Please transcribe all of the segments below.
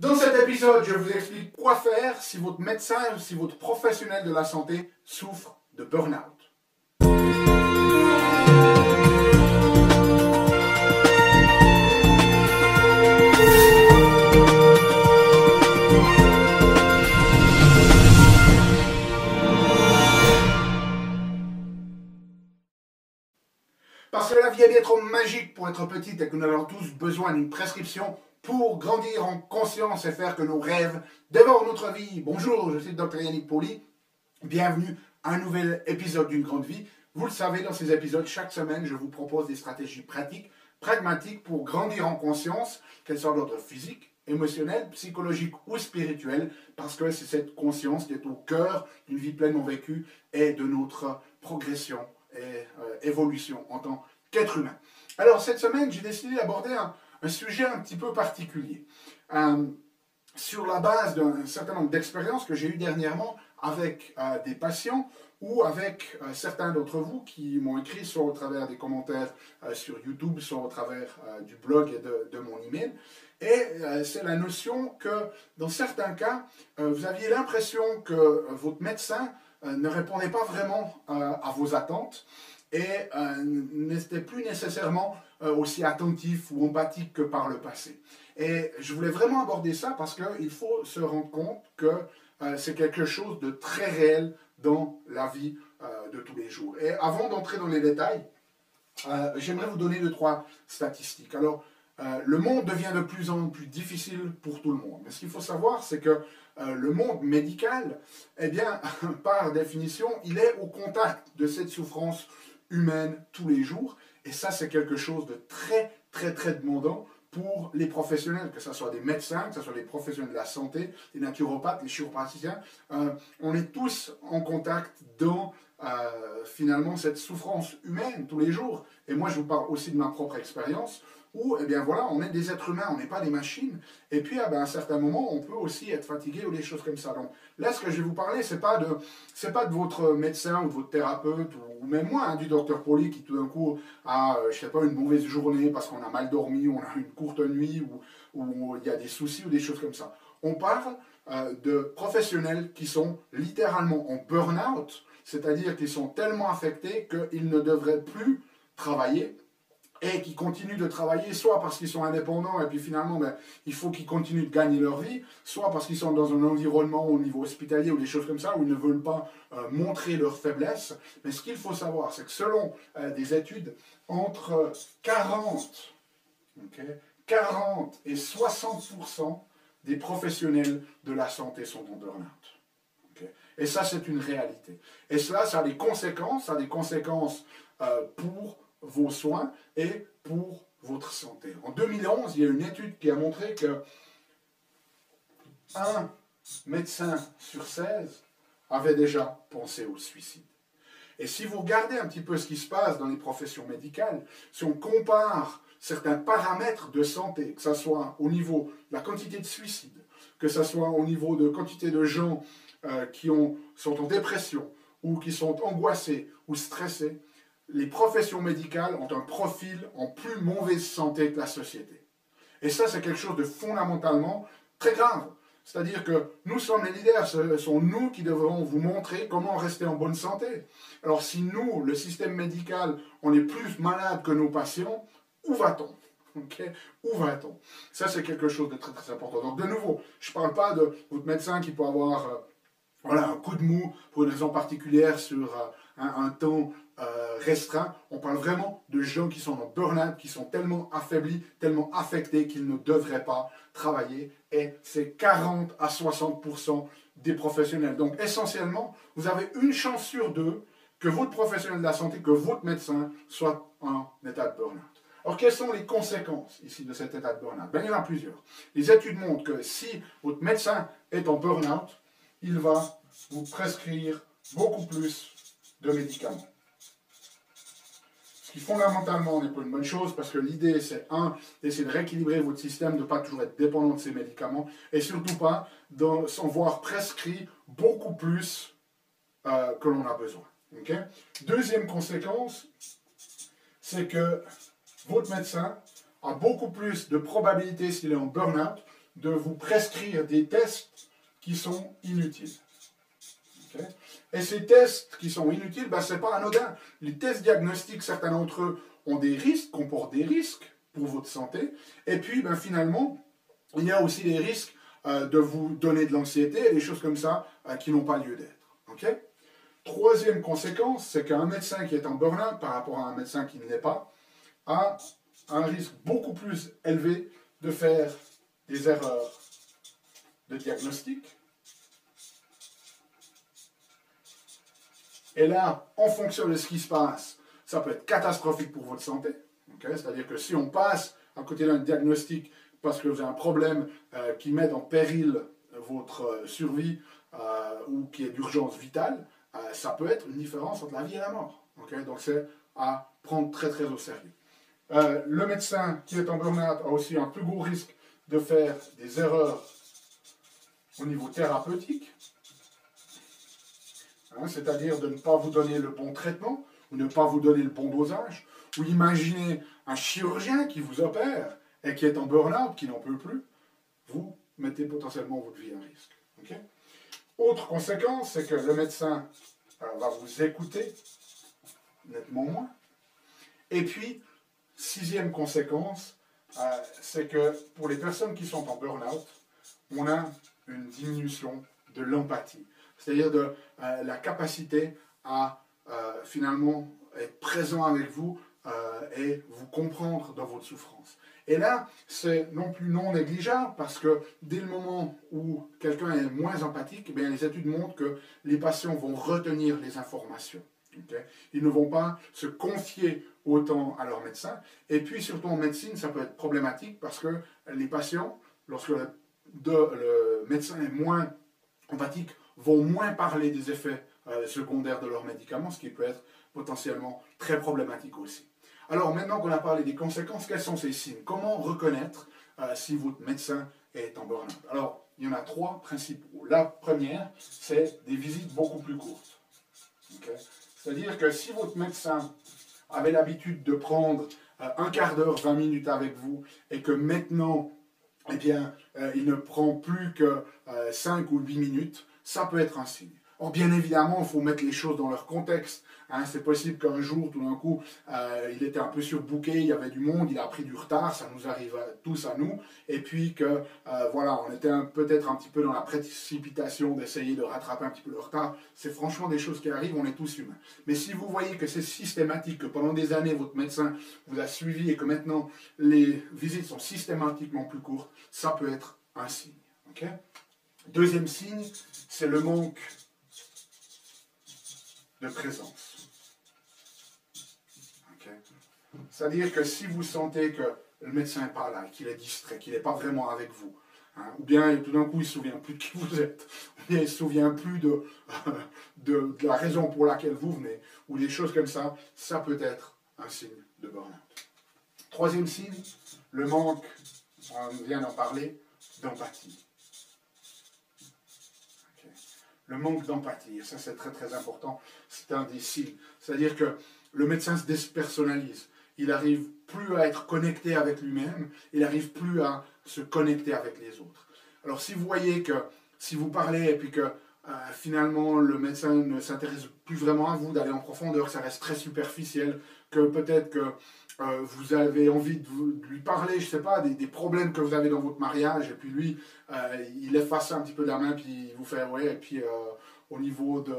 Dans cet épisode, je vous explique quoi faire si votre médecin ou si votre professionnel de la santé souffre de burn-out. Parce que la vie est bien trop magique pour être petite et que nous avons tous besoin d'une prescription pour grandir en conscience et faire que nos rêves dévorent notre vie. Bonjour, je suis le Dr Yannick Pauly. Bienvenue à un nouvel épisode d'une grande vie. Vous le savez, dans ces épisodes, chaque semaine, je vous propose des stratégies pratiques, pragmatiques pour grandir en conscience, qu'elles soient d'ordre physique, émotionnel, psychologique ou spirituel, parce que c'est cette conscience qui est au cœur d'une vie pleinement vécue et de notre progression et évolution en tant qu'être humain. Alors, cette semaine, j'ai décidé d'aborder un sujet un petit peu particulier. Sur la base d'un certain nombre d'expériences que j'ai eues dernièrement avec des patients ou avec certains d'entre vous qui m'ont écrit soit au travers des commentaires sur YouTube, soit au travers du blog et de mon email. Et c'est la notion que, dans certains cas, vous aviez l'impression que votre médecin ne répondait pas vraiment à vos attentes et n'était plus nécessairement aussi attentif ou empathique que par le passé. Et je voulais vraiment aborder ça parce qu'il faut se rendre compte que c'est quelque chose de très réel dans la vie de tous les jours. Et avant d'entrer dans les détails, j'aimerais vous donner 2-3 statistiques. Alors, le monde devient de plus en plus difficile pour tout le monde. Mais ce qu'il faut savoir, c'est que le monde médical, eh bien, par définition, il est au contact de cette souffrance humaine tous les jours. Et ça, c'est quelque chose de très, très, très demandant pour les professionnels, que ce soit des médecins, que ce soit des professionnels de la santé, des naturopathes, les chiropraticiens. On est tous en contact dans, finalement, cette souffrance humaine tous les jours. Et moi, je vous parle aussi de ma propre expérience, où, eh bien voilà, on est des êtres humains, on n'est pas des machines. Et puis, à un certain moment, on peut aussi être fatigué ou des choses comme ça. Donc là, ce que je vais vous parler, c'est pas de votre médecin ou de votre thérapeute, ou même moi, du docteur Pauly, qui tout d'un coup a, je sais pas, une mauvaise journée parce qu'on a mal dormi, ou on a une courte nuit, ou il y a des soucis ou des choses comme ça. On parle de professionnels qui sont littéralement en burn-out, c'est-à-dire qu'ils sont tellement affectés qu'ils ne devraient plus travailler, et qui continuent de travailler, soit parce qu'ils sont indépendants, et puis finalement, il faut qu'ils continuent de gagner leur vie, soit parce qu'ils sont dans un environnement au niveau hospitalier ou des choses comme ça, où ils ne veulent pas montrer leur faiblesse. Mais ce qu'il faut savoir, c'est que selon des études, entre 40 et 60% des professionnels de la santé sont en burn-out. Et ça, c'est une réalité. Et cela, ça a des conséquences, pour vos soins et pour votre santé. En 2011, il y a une étude qui a montré que un médecin sur 16 avait déjà pensé au suicide. Et si vous regardez un petit peu ce qui se passe dans les professions médicales, si on compare certains paramètres de santé, que ce soit au niveau de la quantité de suicides, que ce soit au niveau de quantité de gens qui sont en dépression, ou qui sont angoissés ou stressés, les professions médicales ont un profil en plus mauvaise santé que la société. Et ça, c'est quelque chose de fondamentalement très grave. C'est-à-dire que nous sommes les leaders, ce sont nous qui devrons vous montrer comment rester en bonne santé. Alors si nous, le système médical, on est plus malade que nos patients, où va-t-on ? Où va-t-on ? Ça, c'est quelque chose de très très important. Donc de nouveau, je ne parle pas de votre médecin qui peut avoir un coup de mou pour une raison particulière sur un temps restreint. On parle vraiment de gens qui sont en burn-out, qui sont tellement affaiblis, tellement affectés qu'ils ne devraient pas travailler. Et c'est 40 à 60% des professionnels. Donc essentiellement, vous avez une chance sur 2 que votre professionnel de la santé, que votre médecin soit en état de burn-out. Alors, quelles sont les conséquences ici de cet état de burn-out ? Il y en a plusieurs. Les études montrent que si votre médecin est en burn-out, il va vous prescrire beaucoup plus de médicaments. Ce qui fondamentalement n'est pas une bonne chose, parce que l'idée c'est d'essayer de rééquilibrer votre système, de ne pas toujours être dépendant de ces médicaments, et surtout pas s'en voir prescrit beaucoup plus que l'on a besoin. Deuxième conséquence, c'est que votre médecin a beaucoup plus de probabilité, s'il est en burn-out, de vous prescrire des tests qui sont inutiles. Okay? Et ces tests qui sont inutiles, ben, ce n'est pas anodin. Les tests diagnostiques, certains d'entre eux ont des risques, comportent des risques pour votre santé. Et puis, ben, finalement, il y a aussi des risques de vous donner de l'anxiété et des choses comme ça qui n'ont pas lieu d'être. Okay? Troisième conséquence, c'est qu'un médecin qui est en burn-out par rapport à un médecin qui ne l'est pas a un risque beaucoup plus élevé de faire des erreurs de diagnostic. Et là, en fonction de ce qui se passe, ça peut être catastrophique pour votre santé. Okay? C'est-à-dire que si on passe à côté d'un diagnostic parce que vous avez un problème qui met en péril votre survie ou qui est d'urgence vitale, ça peut être une différence entre la vie et la mort. Okay? Donc c'est à prendre très très au sérieux. Le médecin qui est en burn-out a aussi un plus gros risque de faire des erreurs au niveau thérapeutique, hein, c'est-à-dire de ne pas vous donner le bon traitement ou ne pas vous donner le bon dosage, ou imaginez un chirurgien qui vous opère et qui est en burn-out, qui n'en peut plus, vous mettez potentiellement votre vie à risque. Okay? Autre conséquence, c'est que le médecin va vous écouter nettement moins. Et puis, sixième conséquence, c'est que pour les personnes qui sont en burn-out, on a une diminution de l'empathie, c'est-à-dire de la capacité à finalement être présent avec vous et vous comprendre dans votre souffrance. Et là, c'est non plus non négligeable parce que dès le moment où quelqu'un est moins empathique, eh bien, les études montrent que les patients vont retenir les informations. Okay? Ils ne vont pas se confier autant à leur médecin. Et puis surtout en médecine, ça peut être problématique parce que les patients, lorsque le médecin est moins empathique, vont moins parler des effets secondaires de leurs médicaments, ce qui peut être potentiellement très problématique aussi. Alors maintenant qu'on a parlé des conséquences, quels sont ces signes? Comment reconnaître si votre médecin est en burn-out? Alors, il y en a trois principaux. La première, c'est des visites beaucoup plus courtes. Okay? C'est-à-dire que si votre médecin avait l'habitude de prendre un quart d'heure, 20 minutes avec vous, et que maintenant, eh bien, il ne prend plus que 5 ou 8 minutes, ça peut être un signe. Or, bien évidemment, il faut mettre les choses dans leur contexte. Hein, c'est possible qu'un jour, tout d'un coup, il était un peu surbooké, il y avait du monde, il a pris du retard, ça nous arrive tous à nous, et puis que, voilà, on était peut-être un petit peu dans la précipitation d'essayer de rattraper un petit peu le retard. C'est franchement des choses qui arrivent, on est tous humains. Mais si vous voyez que c'est systématique, que pendant des années, votre médecin vous a suivi et que maintenant, les visites sont systématiquement plus courtes, ça peut être un signe. Okay? Deuxième signe, c'est le manque de présence. Okay. C'est-à-dire que si vous sentez que le médecin n'est pas là, qu'il est distrait, qu'il n'est pas vraiment avec vous, hein, ou bien tout d'un coup il ne se souvient plus de qui vous êtes, ou bien il ne se souvient plus de la raison pour laquelle vous venez, ou des choses comme ça, ça peut être un signe de burn-out. Troisième signe, le manque, on vient d'en parler, d'empathie. Le manque d'empathie, ça c'est très très important, c'est un des signes. C'est-à-dire que le médecin se dépersonnalise, il n'arrive plus à être connecté avec lui-même, il n'arrive plus à se connecter avec les autres. Alors si vous voyez que, si vous parlez et puis que finalement le médecin ne s'intéresse plus vraiment à vous, d'aller en profondeur, que ça reste très superficiel, que peut-être que vous avez envie de lui parler, je ne sais pas, des problèmes que vous avez dans votre mariage, et puis lui, il efface un petit peu de la main, puis il vous fait, ouais, et puis au niveau de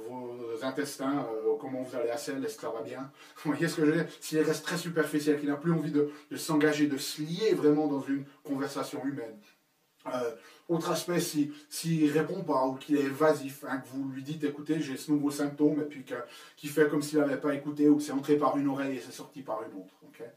vos intestins, comment vous allez à selle, est-ce que ça va bien? Vous voyez ce que je veux dire? S'il reste très superficiel, qu'il n'a plus envie de s'engager, de se lier vraiment dans une conversation humaine. Autre aspect, s'il ne répond pas ou qu'il est évasif, hein, que vous lui dites écoutez j'ai ce nouveau symptôme et puis qu'il fait comme s'il n'avait pas écouté ou que c'est entré par une oreille et c'est sorti par une autre, okay?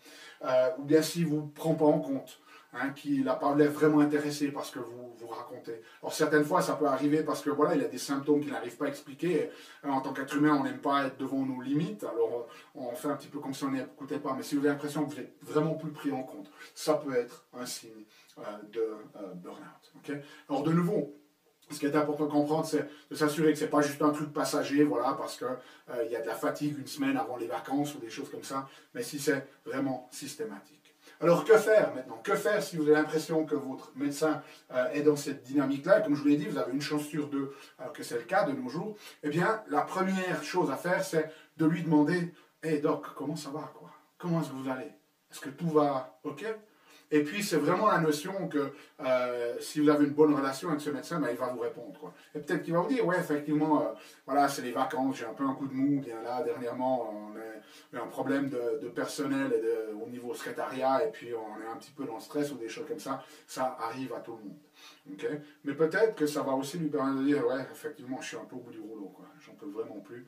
Ou bien s'il ne vous prend pas en compte, hein, qu'il n'a pas l'air vraiment intéressé par ce que vous racontez. Alors certaines fois ça peut arriver parce que voilà, il a des symptômes qu'il n'arrive pas à expliquer et, en tant qu'être humain on n'aime pas être devant nos limites, alors on fait un petit peu comme si on n'écoutait pas, mais si vous avez l'impression que vous n'êtes vraiment plus pris en compte, ça peut être un signe de burn-out. Okay? Alors de nouveau, ce qui est important de comprendre, c'est de s'assurer que ce n'est pas juste un truc passager, voilà, parce qu'il y a de la fatigue une semaine avant les vacances ou des choses comme ça, mais si c'est vraiment systématique. Alors que faire maintenant? Que faire si vous avez l'impression que votre médecin est dans cette dynamique-là? Comme je vous l'ai dit, vous avez une chance sur deux que c'est le cas de nos jours. Eh bien, la première chose à faire, c'est de lui demander « Hey doc, comment ça va quoi? Comment est-ce que vous allez? Est-ce que tout va OK ?» Et puis, c'est vraiment la notion que si vous avez une bonne relation avec ce médecin, ben, il va vous répondre, quoi. Et peut-être qu'il va vous dire, ouais, effectivement, voilà, c'est les vacances, j'ai un peu un coup de mou, bien là, dernièrement, on a eu un problème de personnel et au niveau secrétariat, et puis on est un petit peu dans le stress ou des choses comme ça arrive à tout le monde. Okay. Mais peut-être que ça va aussi lui permettre de dire, ouais, effectivement, je suis un peu au bout du rouleau, quoi. J'en peux vraiment plus.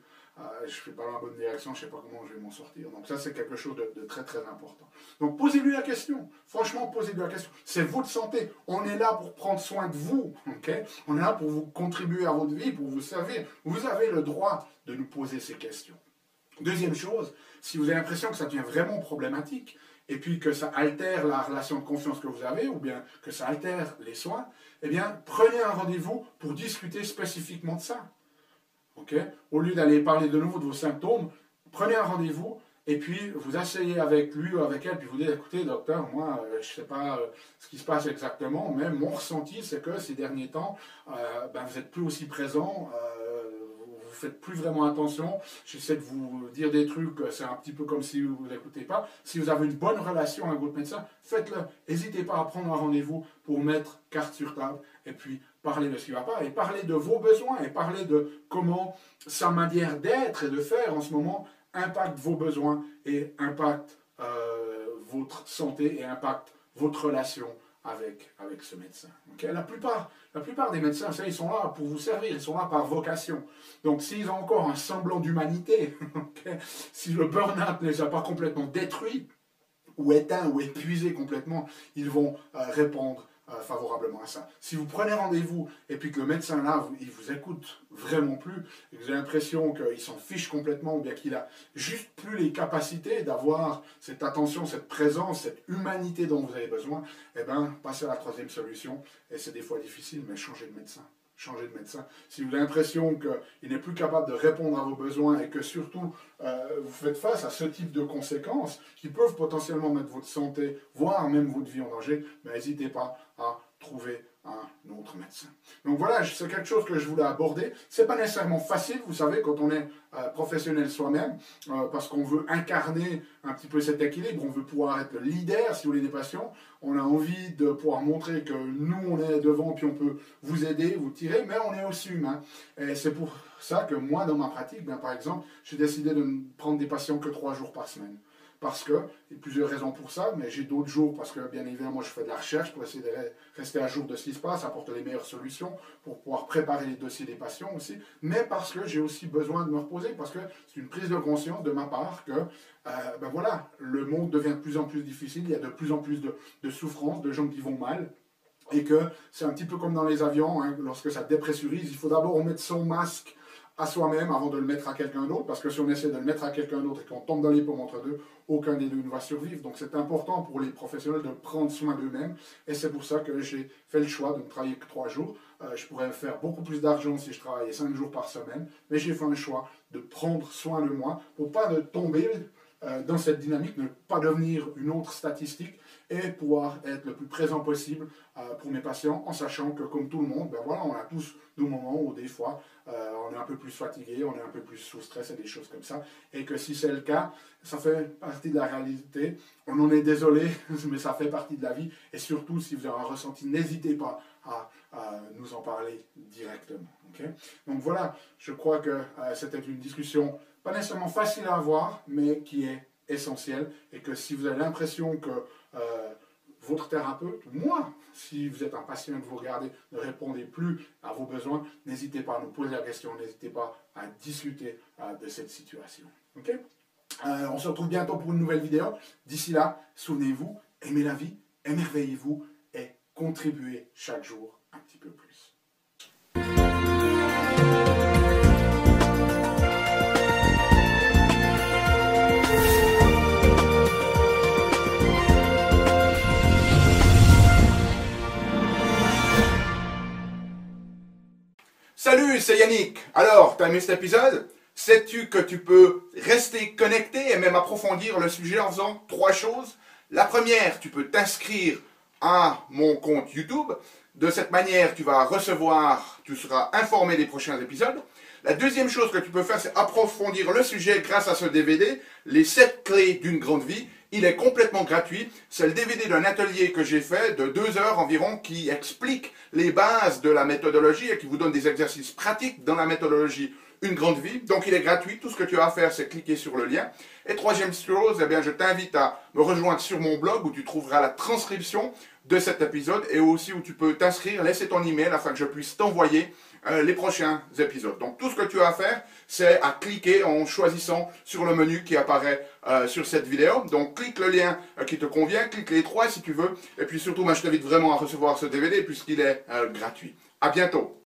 Je ne fais pas dans la bonne direction, je ne sais pas comment je vais m'en sortir. Donc ça, c'est quelque chose de très très important. Donc posez-lui la question. Franchement, posez-lui la question. C'est votre santé. On est là pour prendre soin de vous. Okay? On est là pour vous contribuer à votre vie, pour vous servir. Vous avez le droit de nous poser ces questions. Deuxième chose, si vous avez l'impression que ça devient vraiment problématique, et puis que ça altère la relation de confiance que vous avez, ou bien que ça altère les soins, eh bien, prenez un rendez-vous pour discuter spécifiquement de ça. Okay? Au lieu d'aller parler de nouveau de vos symptômes, prenez un rendez-vous et puis vous asseyez avec lui ou avec elle, puis vous dites, écoutez docteur, moi je ne sais pas ce qui se passe exactement, mais mon ressenti c'est que ces derniers temps, ben, vous n'êtes plus aussi présent, vous faites plus vraiment attention, j'essaie de vous dire des trucs, c'est un petit peu comme si vous n'écoutez pas. Si vous avez une bonne relation avec votre médecin, faites-le. N'hésitez pas à prendre un rendez-vous pour mettre carte sur table et puis parler de ce qui ne va pas et parler de vos besoins et parler de comment sa manière d'être et de faire en ce moment impacte vos besoins et impacte votre santé et impacte votre relation avec ce médecin. Okay? La plupart des médecins, ils sont là pour vous servir, ils sont là par vocation. Donc s'ils ont encore un semblant d'humanité, okay? Si le burn-out ne les a pas complètement détruits, ou éteints, ou épuisés complètement, ils vont répondre favorablement à ça. Si vous prenez rendez-vous et puis que le médecin là, il vous écoute vraiment plus, et que vous avez l'impression qu'il s'en fiche complètement ou bien qu'il a juste plus les capacités d'avoir cette attention, cette présence, cette humanité dont vous avez besoin, eh bien, passez à la troisième solution, et c'est des fois difficile, mais changez de médecin. Changer de médecin. Si vous avez l'impression qu'il n'est plus capable de répondre à vos besoins et que surtout vous faites face à ce type de conséquences qui peuvent potentiellement mettre votre santé, voire même votre vie en danger, n'hésitez pas à trouver un autre médecin. Donc voilà, c'est quelque chose que je voulais aborder. C'est pas nécessairement facile, vous savez, quand on est professionnel soi-même, parce qu'on veut incarner un petit peu cet équilibre, on veut pouvoir être le leader, si vous voulez, des patients. On a envie de pouvoir montrer que nous, on est devant, puis on peut vous aider, vous tirer, mais on est aussi humain. Et c'est pour ça que moi, dans ma pratique, ben, par exemple, j'ai décidé de ne prendre des patients que 3 jours par semaine. Parce que, il y a plusieurs raisons pour ça, mais j'ai d'autres jours parce que, bien évidemment, je fais de la recherche pour essayer de rester à jour de ce qui se passe, apporter les meilleures solutions pour pouvoir préparer les dossiers des patients aussi, mais parce que j'ai aussi besoin de me reposer, parce que c'est une prise de conscience de ma part que, ben voilà, le monde devient de plus en plus difficile, il y a de plus en plus de souffrances, de gens qui vont mal, et que c'est un petit peu comme dans les avions, hein, lorsque ça dépressurise, il faut d'abord mettre son masque à soi-même avant de le mettre à quelqu'un d'autre, parce que si on essaie de le mettre à quelqu'un d'autre et qu'on tombe dans les pommes entre deux, aucun des deux ne va survivre. Donc c'est important pour les professionnels de prendre soin d'eux-mêmes, et c'est pour ça que j'ai fait le choix de ne travailler que 3 jours. Je pourrais faire beaucoup plus d'argent si je travaillais 5 jours par semaine, mais j'ai fait un choix de prendre soin de moi, pour pas de tomber dans cette dynamique, ne pas devenir une autre statistique, et pouvoir être le plus présent possible pour mes patients, en sachant que comme tout le monde, ben voilà, on a tous nos moments où des fois on est un peu plus fatigué, on est un peu plus sous stress et des choses comme ça, et que si c'est le cas, ça fait partie de la réalité, on en est désolé, mais ça fait partie de la vie, et surtout si vous avez un ressenti, n'hésitez pas à nous en parler directement. Okay? Donc voilà, je crois que c'était une discussion pas nécessairement facile à avoir, mais qui est essentielle, et que si vous avez l'impression que votre thérapeute, ou moi, si vous êtes un patient et que vous regardez, ne répondez plus à vos besoins, n'hésitez pas à nous poser la question, n'hésitez pas à discuter de cette situation. Okay? On se retrouve bientôt pour une nouvelle vidéo. D'ici là, souvenez-vous, aimez la vie, émerveillez-vous et contribuez chaque jour un petit peu plus. Salut, c'est Yannick. Alors, t'as aimé cet épisode? Sais-tu que tu peux rester connecté et même approfondir le sujet en faisant 3 choses? La première, tu peux t'inscrire à mon compte YouTube. De cette manière, tu seras informé des prochains épisodes. La deuxième chose que tu peux faire, c'est approfondir le sujet grâce à ce DVD, les 7 clés d'une grande vie. Il est complètement gratuit. C'est le DVD d'un atelier que j'ai fait de 2 heures environ qui explique les bases de la méthodologie et qui vous donne des exercices pratiques dans la méthodologie Une grande vie. Donc il est gratuit. Tout ce que tu as à faire, c'est cliquer sur le lien. Et troisième chose, eh bien, je t'invite à me rejoindre sur mon blog où tu trouveras la transcription de cet épisode et aussi où tu peux t'inscrire, laisser ton email afin que je puisse t'envoyer les prochains épisodes. Donc tout ce que tu as à faire, c'est à cliquer en choisissant sur le menu qui apparaît sur cette vidéo. Donc clique le lien qui te convient, clique les 3 si tu veux. Et puis surtout, moi, je t'invite vraiment à recevoir ce DVD puisqu'il est gratuit. À bientôt.